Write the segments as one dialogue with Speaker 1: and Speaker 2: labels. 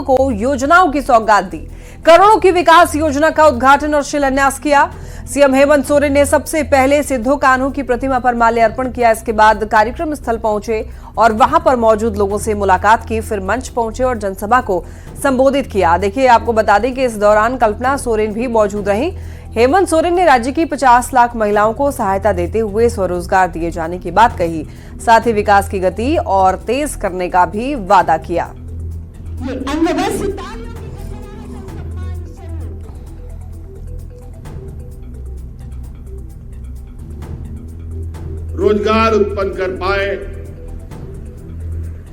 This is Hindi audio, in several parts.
Speaker 1: को योजनाओं की सौगात दी। करोड़ों की विकास योजना का उद्घाटन और शिलान्यास किया। सीएम हेमंत सोरेन ने सबसे पहले सिद्धो कान्हू की प्रतिमा पर माल्यार्पण किया। इसके बाद कार्यक्रम स्थल पहुंचे और वहां पर मौजूद लोगों से मुलाकात की। फिर मंच पहुंचे और जनसभा को संबोधित किया। देखिए, आपको बता दें कि इस दौरान कल्पना सोरेन भी मौजूद रहीं। हेमंत सोरेन ने राज्य की 50 लाख महिलाओं को सहायता देते हुए स्वरोजगार दिए जाने की बात कही। साथ ही विकास की गति और तेज करने का भी वादा किया।
Speaker 2: रोजगार उत्पन्न कर पाए,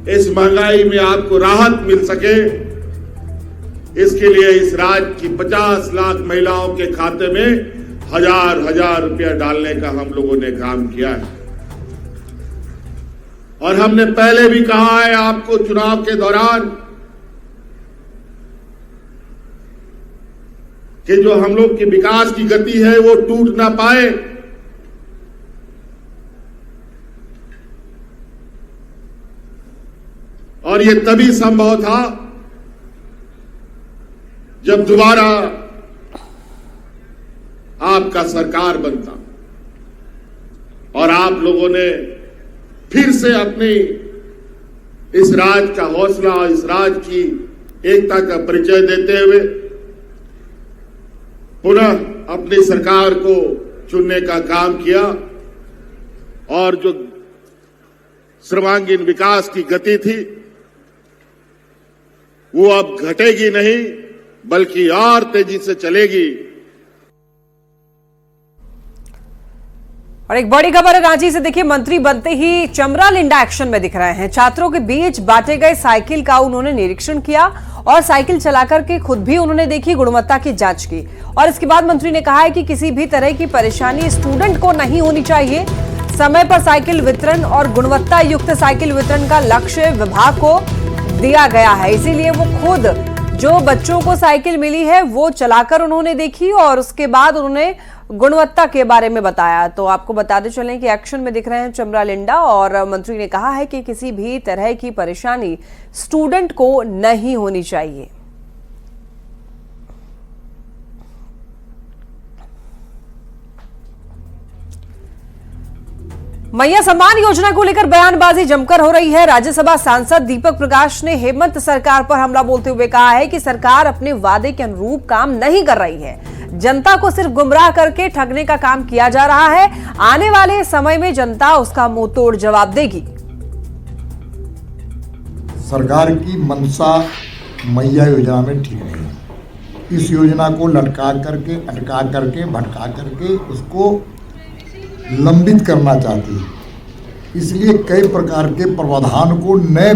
Speaker 2: इस महंगाई में आपको राहत मिल सके, इसके लिए इस राज्य की 50 लाख महिलाओं के खाते में हजार रुपया डालने का हम लोगों ने काम किया है। और हमने पहले भी कहा है आपको चुनाव के दौरान कि जो हम लोग की विकास की गति है वो टूट ना पाए। और ये तभी संभव था जब दोबारा आपका सरकार बनता और आप लोगों ने फिर से अपनी इस राज्य का हौसला, इस राज्य की एकता का परिचय देते हुए पुनः अपनी सरकार को चुनने का काम किया। और जो सर्वांगीण विकास की गति थी वो अब घटेगी नहीं बल्कि और तेजी से चलेगी।
Speaker 1: और एक बड़ी खबर है रांची से। देखिए, मंत्री बनते ही चमरा लिंडा एक्शन में दिख रहे हैं। छात्रों के बीच बांटे गए साइकिल का उन्होंने निरीक्षण किया और साइकिल चलाकर के खुद भी उन्होंने देखी, गुणवत्ता की जांच की। और इसके बाद मंत्री ने कहा है कि किसी भी तरह की परेशानी स्टूडेंट को नहीं होनी चाहिए। समय पर साइकिल वितरण और गुणवत्ता युक्त साइकिल वितरण का लक्ष्य विभाग को दिया गया है। इसीलिए वो खुद जो बच्चों को साइकिल मिली है वो चलाकर उन्होंने देखी और उसके बाद उन्होंने गुणवत्ता के बारे में बताया। तो आपको बताते चलें कि एक्शन में दिख रहे हैं चमरा लिंडा और मंत्री ने कहा है कि किसी भी तरह की परेशानी स्टूडेंट को नहीं होनी चाहिए। मैया सम्मान योजना को लेकर बयानबाजी जमकर हो रही है। राज्यसभा सांसद दीपक प्रकाश ने हेमंत सरकार पर हमला बोलते हुए कहा है कि सरकार अपने वादे के अनुरूप काम नहीं कर रही है। जनता को सिर्फ गुमराह करके ठगने का काम किया जा रहा है। आने वाले समय में जनता उसका मुंह तोड़ जवाब देगी।
Speaker 3: सरकार की मंशा मैया योजना में ठीक नहीं है। इस योजना को लटका करके, अटका करके, भटका करके उसको लंबित करना चाहती है। इसलिए कई प्रकार के प्रावधान को नए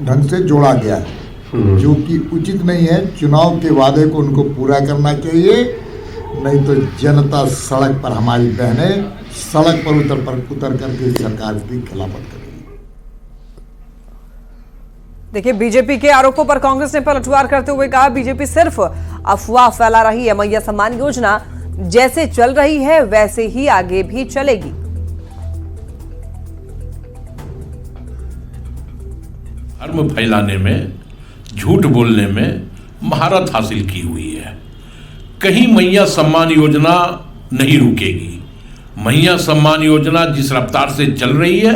Speaker 3: ढंग से जोड़ा गया है जो कि उचित नहीं है। चुनाव के वादे को उनको पूरा करना चाहिए, नहीं तो जनता सड़क पर, हमारी बहनें सड़क पर उतर करके सरकार की खिलाफत करेगी।
Speaker 1: देखिए, बीजेपी के आरोपों पर कांग्रेस ने पलटवार करते हुए कहा बीजेपी सिर्फ अफवाह फैला रही है। मैया सम्मान योजना जैसे चल रही है वैसे ही आगे भी चलेगी।
Speaker 4: धर्म फैलाने में, झूठ बोलने में महारत हासिल की हुई है। कहीं मैया सम्मान योजना नहीं रुकेगी। मैया सम्मान योजना जिस रफ्तार से चल रही है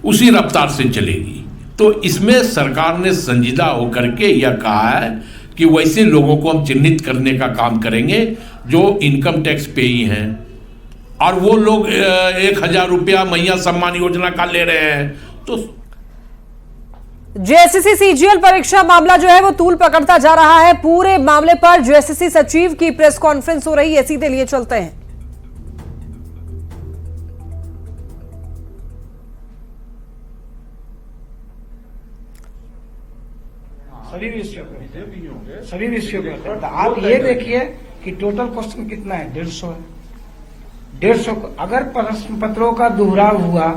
Speaker 4: उसी रफ्तार से चलेगी। तो इसमें सरकार ने संजीदा होकर के यह कहा है कि वैसे लोगों को हम चिन्हित करने का काम करेंगे जो इनकम टैक्स पेई हैं और वो लोग 1000 रुपया मैया सम्मान योजना का ले रहे हैं। तो
Speaker 1: जेएसएससी सीजीएल परीक्षा मामला जो है वो तूल पकड़ता जा रहा है। पूरे मामले पर जेएसएससी सचिव की प्रेस कॉन्फ्रेंस हो रही है। सीधे लिए चलते हैं।
Speaker 5: सभी विषयों पे तो आप ये देखिए कि टोटल क्वेश्चन कितना है, 150 है। 150 अगर प्रश्न पत्रों का दोहराव हुआ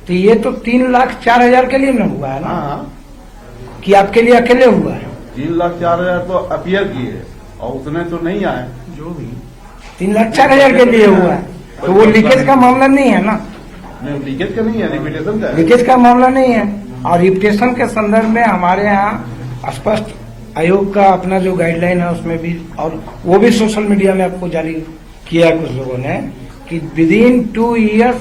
Speaker 5: तो ये तो 3,04,000 के लिए न हुआ है ना, कि आपके लिए अकेले हुआ है।
Speaker 6: 3,04,000 तो अपीयर किए और उतने तो नहीं आए।
Speaker 5: जो भी 3,04,000 के लिए हुआ है तो वो लीकेज का मामला नहीं है ना।
Speaker 6: लीकेज का नहीं है, रिपीटेशन का।
Speaker 5: लीकेज का मामला नहीं है। और रिपीटेशन के संदर्भ में हमारे यहाँ स्पष्ट आयोग का अपना जो गाइडलाइन है उसमें भी, और वो भी सोशल मीडिया में आपको जारी किया है कुछ लोगों ने, कि with in 2 years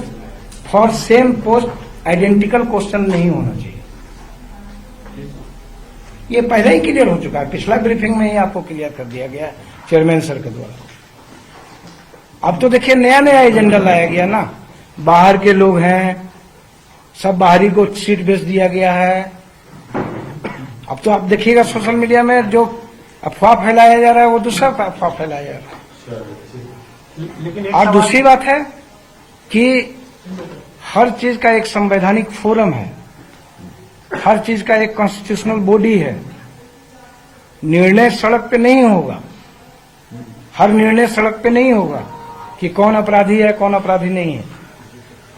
Speaker 5: for same post identical question नहीं होना चाहिए। ये पहले ही क्लियर हो चुका है, पिछला ब्रीफिंग में ही आपको क्लियर कर दिया गया चेयरमैन सर के द्वारा। अब तो देखिए नया नया एजेंडा लाया गया ना, बाहर के लोग हैं, सब बाहरी को सीट बेच दिया गया है। अब तो आप देखिएगा सोशल मीडिया में जो अफवाह फैलाया जा रहा है वो दूसरा अफवाह फैलाया जा रहा है। और दूसरी बात है कि हर चीज का एक संवैधानिक फोरम है, हर चीज का एक कॉन्स्टिट्यूशनल बॉडी है। निर्णय सड़क पे नहीं होगा, हर निर्णय सड़क पे नहीं होगा कि कौन अपराधी है कौन अपराधी नहीं है।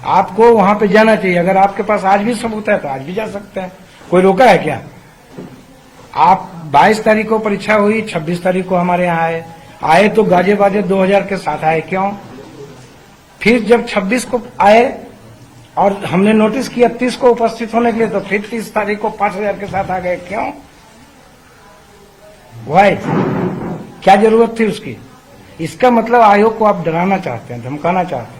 Speaker 5: आपको वहां पे जाना चाहिए। अगर आपके पास आज भी सबूत है तो आज भी जा सकते हैं, कोई रोका है क्या? आप 22 तारीख को परीक्षा हुई, 26 तारीख को हमारे यहाँ आए तो गाजे बाजे 2000 के साथ आए, क्यों? फिर जब 26 को आए और हमने नोटिस किया 30 को उपस्थित होने के लिए, तो फिर 30 तारीख को 5000 के साथ आ गए, क्यों? वाई? क्या जरूरत थी उसकी? इसका मतलब आयोग को आप डराना चाहते हैं, धमकाना चाहते हैं।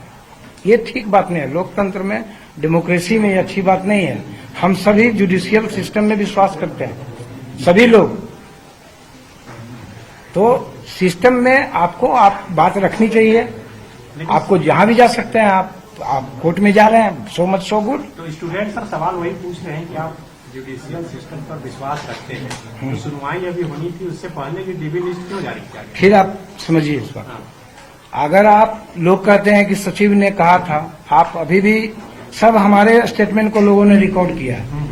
Speaker 5: ये ठीक बात नहीं है। लोकतंत्र में, डेमोक्रेसी में ये अच्छी बात नहीं है। हम सभी जुडिशियल सिस्टम में विश्वास करते हैं, सभी लोग। तो सिस्टम में आपको आप बात रखनी चाहिए। आपको जहां भी जा सकते हैं, आप कोर्ट में जा रहे हैं, सो मच सो गुड।
Speaker 7: तो स्टूडेंट सर सवाल वही पूछ रहे हैं कि आप जुडिशियल सिस्टम पर विश्वास रखते हैं, तो सुनवाई अभी होनी थी, उससे पहले की डीबी लिस्ट क्यों जारी किया गया?
Speaker 5: फिर आप समझिए इस बात। अगर आप लोग कहते हैं कि सचिव ने कहा था, आप अभी भी सब हमारे स्टेटमेंट को लोगों ने रिकॉर्ड किया है।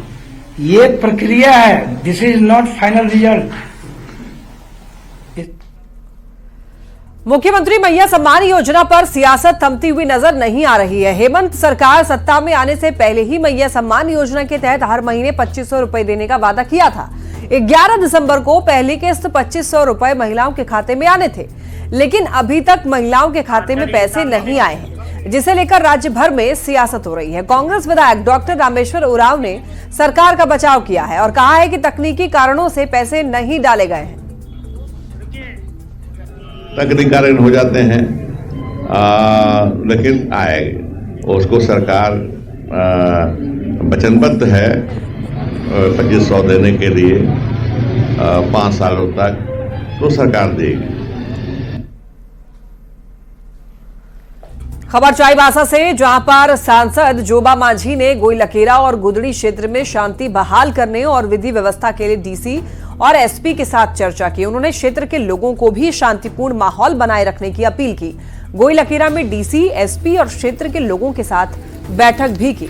Speaker 5: ये प्रक्रिया है, this is not final result.
Speaker 1: मुख्यमंत्री मैया सम्मान योजना पर सियासत थमती हुई नजर नहीं आ रही है। हेमंत सरकार सत्ता में आने से पहले ही मैया सम्मान योजना के तहत हर महीने 2500 रुपए देने का वादा किया था। 11 दिसंबर को पहली किस्त 2500 रुपए महिलाओं के खाते में आने थे, लेकिन अभी तक महिलाओं के खाते में पैसे नहीं आए हैं, जिसे लेकर राज्य भर में सियासत हो रही है। कांग्रेस विधायक डॉक्टर रामेश्वर उरांव ने सरकार का बचाव किया है और कहा है कि तकनीकी कारणों से पैसे नहीं डाले गए हैं।
Speaker 8: तकनीकी कारण हो जाते हैं, लेकिन आएगा, उसको सरकार वचनबद्ध है 2500 देने के लिए 5 सालों तक, तो सरकार देगी।
Speaker 1: खबर चाईबासा से, जहां पर सांसद जोबा मांझी ने गोईलकेरा और गुदड़ी क्षेत्र में शांति बहाल करने और विधि व्यवस्था के लिए डीसी और एसपी के साथ चर्चा की। उन्होंने क्षेत्र के लोगों को भी शांतिपूर्ण माहौल बनाए रखने की अपील की। गोईलकेरा में डीसी, एसपी और क्षेत्र के लोगों के साथ बैठक भी की।